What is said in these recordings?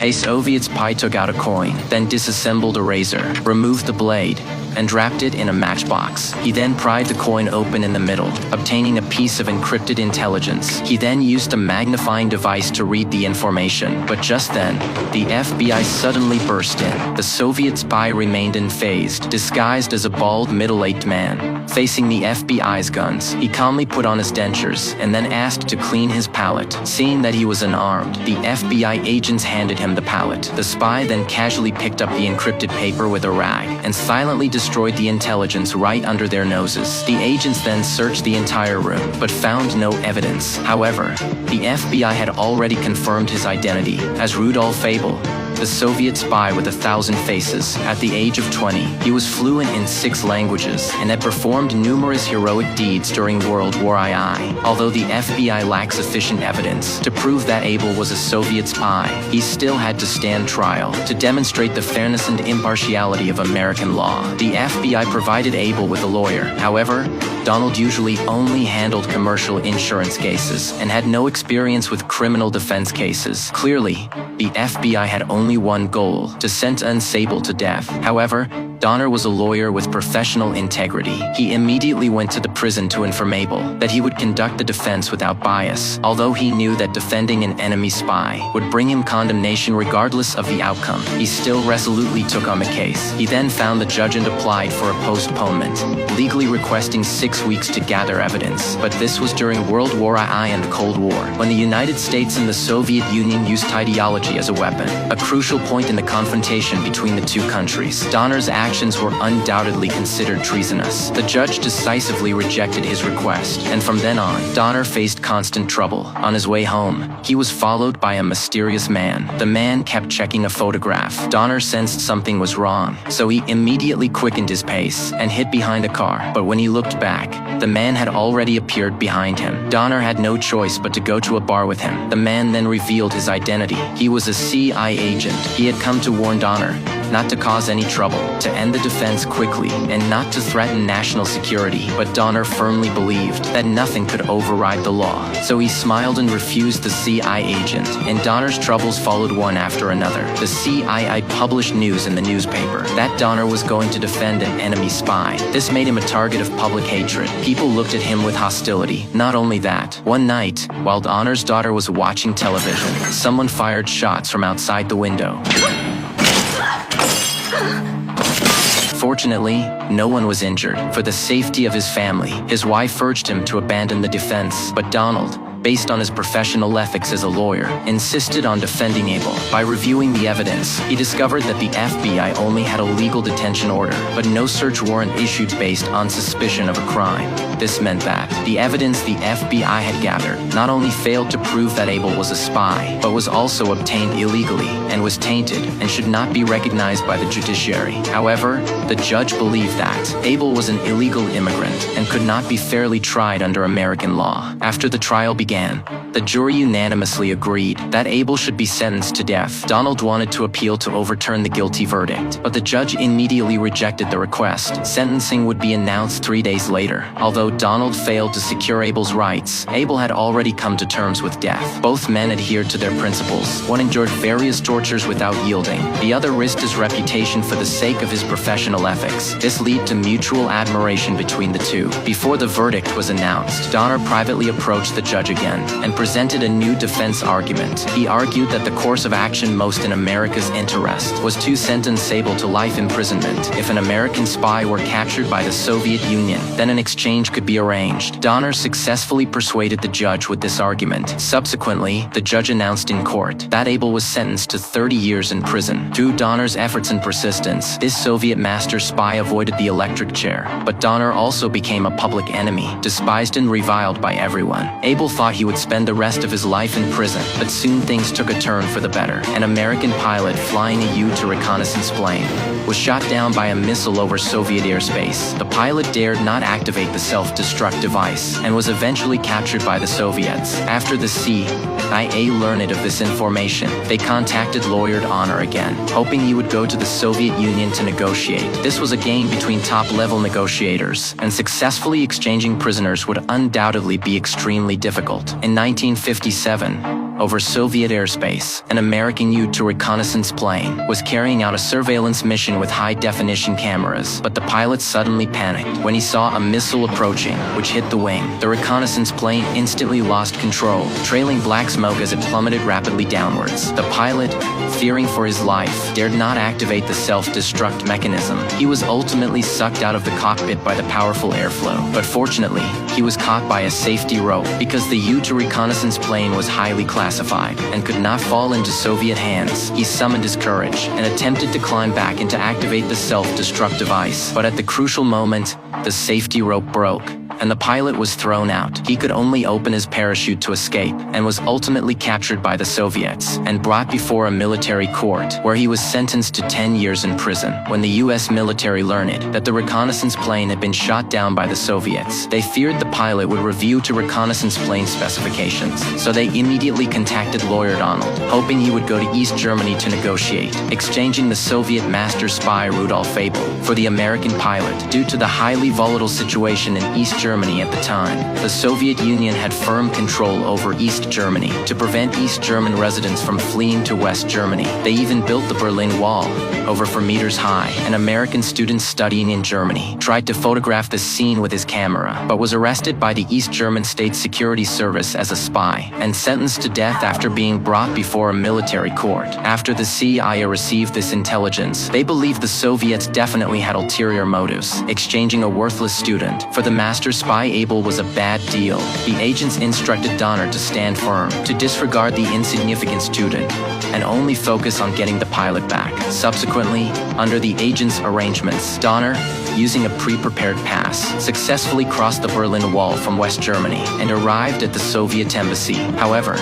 A Soviet spy took out a coin, then disassembled a razor, removed the blade, and wrapped it in a matchbox. He then pried the coin open in the middle, obtaining a piece of encrypted intelligence. He then used a magnifying device to read the information, but just then, the FBI suddenly burst in. The Soviet spy remained unfazed, disguised as a bald, middle-aged man. Facing the FBI's guns, he calmly put on his dentures and then asked to clean his palate. Seeing that he was unarmed, the FBI agents handed him the palette. The spy then casually picked up the encrypted paper with a rag and silently destroyed the intelligence right under their noses. The agents then searched the entire room, but found no evidence. However, the FBI had already confirmed his identity as Rudolf Abel, the Soviet spy with 1,000 faces. At the age of 20, he was fluent in 6 languages and had performed numerous heroic deeds during World War II. Although the FBI lacks sufficient evidence to prove that Abel was a Soviet spy, he still had to stand trial to demonstrate the fairness and impartiality of American law. The FBI provided Abel with a lawyer. However, Donald usually only handled commercial insurance cases and had no experience with criminal defense cases. Clearly, the FBI had only one goal: to sentence Abel to death. However, Donner was a lawyer with professional integrity. He immediately went to the prison to inform Abel that he would conduct the defense without bias. Although he knew that defending an enemy spy would bring him condemnation regardless of the outcome, he still resolutely took on the case. He then found the judge and applied for a postponement, legally requesting 6 weeks to gather evidence. But this was during World War I and Cold War, when the United States and the Soviet Union used ideology as a weapon, a crucial point in the confrontation between the two countries. Donner's actions were undoubtedly considered treasonous. The judge decisively rejected his request, and from then on, Donner faced constant trouble. On his way home, he was followed by a mysterious man. The man kept checking a photograph. Donner sensed something was wrong, so he immediately quickened his pace and hid behind a car. But when he looked back, the man had already appeared behind him. Donner had no choice but to go to a bar with him. The man then revealed his identity. He was a CIA agent. He had come to warn Donner not to cause any trouble, to end the defense quickly, and not to threaten national security. But Donner firmly believed that nothing could override the law, so he smiled and refused the CIA agent, and Donner's troubles followed one after another. The CIA published news in the newspaper that Donner was going to defend an enemy spy. This made him a target of public hatred. People looked at him with hostility. Not only that, one night, while Donner's daughter was watching television, someone fired shots from outside the window. Fortunately, no one was injured. For the safety of his family, his wife urged him to abandon the defense. But Donald, based on his professional ethics as a lawyer, insisted on defending Abel. By reviewing the evidence, he discovered that the FBI only had a legal detention order, but no search warrant issued based on suspicion of a crime. This meant that the evidence the FBI had gathered not only failed to prove that Abel was a spy, but was also obtained illegally and was tainted and should not be recognized by the judiciary. However, the judge believed that Abel was an illegal immigrant and could not be fairly tried under American law. After the trial began, the jury unanimously agreed that Abel should be sentenced to death. Donald wanted to appeal to overturn the guilty verdict, but the judge immediately rejected the request. Sentencing would be announced 3 days later. Although Donald failed to secure Abel's rights, Abel had already come to terms with death. Both men adhered to their principles. One endured various tortures without yielding. The other risked his reputation for the sake of his professional ethics. This led to mutual admiration between the two. Before the verdict was announced, Donner privately approached the judge again and presented a new defense argument. He argued that the course of action most in America's interest was to sentence Abel to life imprisonment. If an American spy were captured by the Soviet Union, then an exchange could be arranged. Donner successfully persuaded the judge with this argument. Subsequently, the judge announced in court that Abel was sentenced to 30 years in prison. Through Donner's efforts and persistence, this Soviet master spy avoided the electric chair. But Donner also became a public enemy, despised and reviled by everyone. Abel thought he would spend the rest of his life in prison, but soon things took a turn for the better. An American pilot flying a U-2 reconnaissance plane was shot down by a missile over Soviet airspace. The pilot dared not activate the self-destruct device and was eventually captured by the Soviets. After the CIA learned of this information, they contacted lawyer Donner again, hoping he would go to the Soviet Union to negotiate. This was a game between top-level negotiators, and successfully exchanging prisoners would undoubtedly be extremely difficult. In 1957, over Soviet airspace. An American U-2 reconnaissance plane was carrying out a surveillance mission with high-definition cameras, but the pilot suddenly panicked when he saw a missile approaching, which hit the wing. The reconnaissance plane instantly lost control, trailing black smoke as it plummeted rapidly downwards. The pilot, fearing for his life, dared not activate the self-destruct mechanism. He was ultimately sucked out of the cockpit by the powerful airflow, but fortunately, he was caught by a safety rope because the U-2 reconnaissance plane was highly classified and could not fall into Soviet hands. He summoned his courage and attempted to climb back and to activate the self-destruct device, but at the crucial moment, the safety rope broke, and the pilot was thrown out. He could only open his parachute to escape, and was ultimately captured by the Soviets and brought before a military court, where he was sentenced to 10 years in prison. When the US military learned that the reconnaissance plane had been shot down by the Soviets, they feared the pilot would review to reconnaissance plane specifications, so they immediately contacted lawyer Donald, hoping he would go to East Germany to negotiate, exchanging the Soviet master spy Rudolf Abel for the American pilot. Due to the highly volatile situation in East Germany at the time, the Soviet Union had firm control over East Germany to prevent East German residents from fleeing to West Germany. They even built the Berlin Wall, over 4 meters high. An American student studying in Germany tried to photograph the scene with his camera, but was arrested by the East German State Security Service as a spy and sentenced to death after being brought before a military court. After the CIA received this intelligence, they believed the Soviets definitely had ulterior motives. Exchanging a worthless student for the master spy Abel was a bad deal. The agents instructed Donner to stand firm, to disregard the insignificant student, and only focus on getting the pilot back. Subsequently, under the agents' arrangements, Donner, using a pre-prepared pass, successfully crossed the Berlin Wall from West Germany and arrived at the Soviet embassy. However,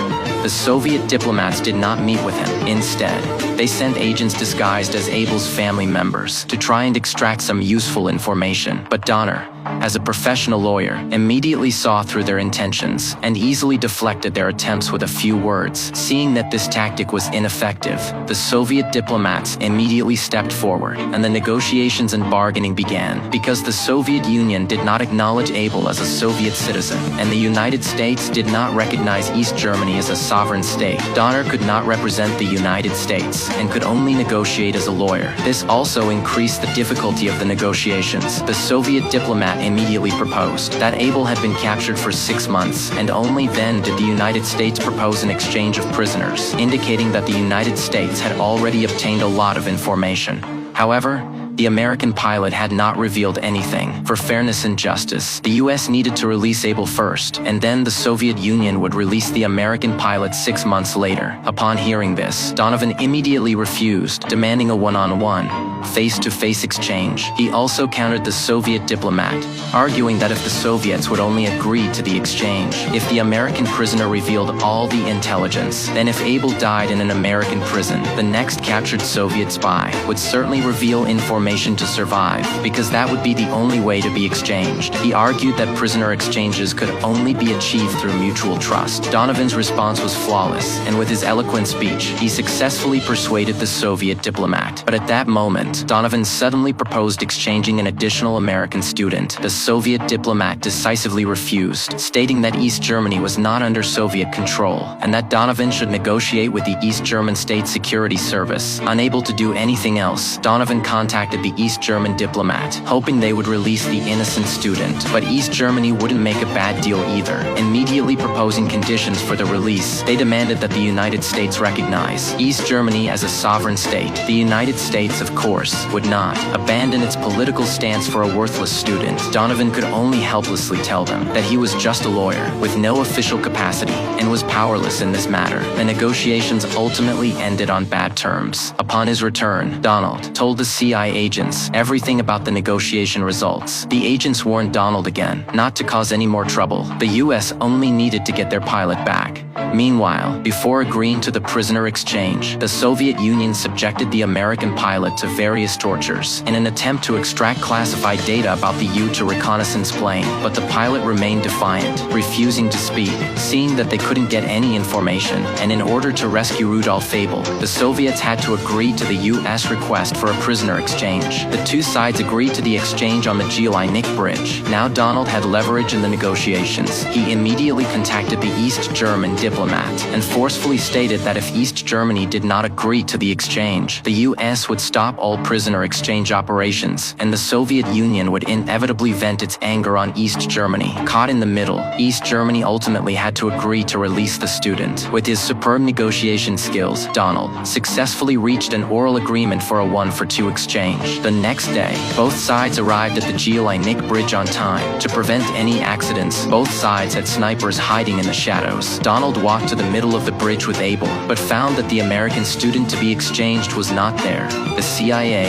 the Soviet diplomats did not meet with him. Instead, they sent agents disguised as Abel's family members to try and extract some useful information. But Donner, as a professional lawyer, immediately saw through their intentions and easily deflected their attempts with a few words. Seeing that this tactic was ineffective, the Soviet diplomats immediately stepped forward, and the negotiations and bargaining began. Because the Soviet Union did not acknowledge Abel as a Soviet citizen, and the United States did not recognize East Germany as a sovereign state, Donner could not represent the United States and could only negotiate as a lawyer. This also increased the difficulty of the negotiations. The Soviet diplomat immediately proposed that Abel had been captured for 6 months, and only then did the United States propose an exchange of prisoners, indicating that the United States had already obtained a lot of information. However, the American pilot had not revealed anything. For fairness and justice, the US needed to release Abel first, and then the Soviet Union would release the American pilot 6 months later. Upon hearing this, Donovan immediately refused, demanding a one-on-one, face-to-face exchange. He also countered the Soviet diplomat, arguing that if the Soviets would only agree to the exchange, if the American prisoner revealed all the intelligence, then if Abel died in an American prison, the next captured Soviet spy would certainly reveal information to survive, because that would be the only way to be exchanged. He argued that prisoner exchanges could only be achieved through mutual trust. Donovan's response was flawless, and with his eloquent speech, he successfully persuaded the Soviet diplomat. But at that moment, Donovan suddenly proposed exchanging an additional American student. The Soviet diplomat decisively refused, stating that East Germany was not under Soviet control, and that Donovan should negotiate with the East German State Security Service. Unable to do anything else, Donovan contacted the East German diplomat, hoping they would release the innocent student. But East Germany wouldn't make a bad deal either. Immediately proposing conditions for the release, they demanded that the United States recognize East Germany as a sovereign state. The United States, of course, would not abandon its political stance for a worthless student. Donovan could only helplessly tell them that he was just a lawyer with no official capacity and was powerless in this matter. The negotiations ultimately ended on bad terms. Upon his return, Donald told the CIA agents everything about the negotiation results. The agents warned Donald again not to cause any more trouble. The US only needed to get their pilot back. Meanwhile, before agreeing to the prisoner exchange, the Soviet Union subjected the American pilot to various tortures in an attempt to extract classified data about the U-2 reconnaissance plane. But the pilot remained defiant, refusing to speak. Seeing that they couldn't get any information, and in order to rescue Rudolf Abel, the Soviets had to agree to the US request for a prisoner exchange. exchange. The two sides agreed to the exchange on the Nick Bridge. Now Donald had leverage in the negotiations. He immediately contacted the East German diplomat and forcefully stated that if East Germany did not agree to the exchange, the US would stop all prisoner exchange operations, and the Soviet Union would inevitably vent its anger on East Germany. Caught in the middle, East Germany ultimately had to agree to release the student. With his superb negotiation skills, Donald successfully reached an oral agreement for a 1-for-2 exchange. The next day, both sides arrived at the Nick Bridge on time. To prevent any accidents, both sides had snipers hiding in the shadows. Donald walked to the middle of the bridge with Abel, but found that the American student to be exchanged was not there. The CIA,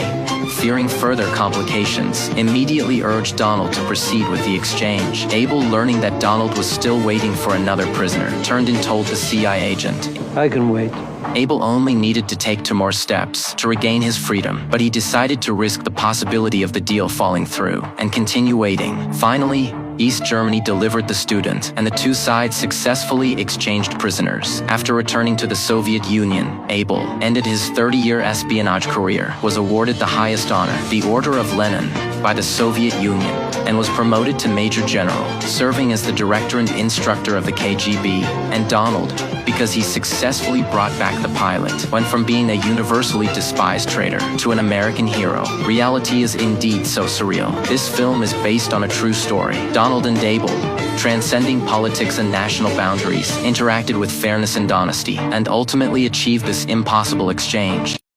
fearing further complications, immediately urged Donald to proceed with the exchange. Abel, learning that Donald was still waiting for another prisoner, turned and told the CIA agent, "I can wait." Abel only needed to take 2 more steps to regain his freedom, but he decided to risk the possibility of the deal falling through and continue waiting. Finally, East Germany delivered the student, and the two sides successfully exchanged prisoners. After returning to the Soviet Union, Abel ended his 30-year espionage career, was awarded the highest honor, the Order of Lenin, by the Soviet Union, and was promoted to Major General, serving as the director and instructor of the KGB. And Donald, because he successfully brought back the pilot, went from being a universally despised traitor to an American hero. Reality is indeed so surreal. This film is based on a true story. Donald and Abel, transcending politics and national boundaries, interacted with fairness and honesty, and ultimately achieved this impossible exchange.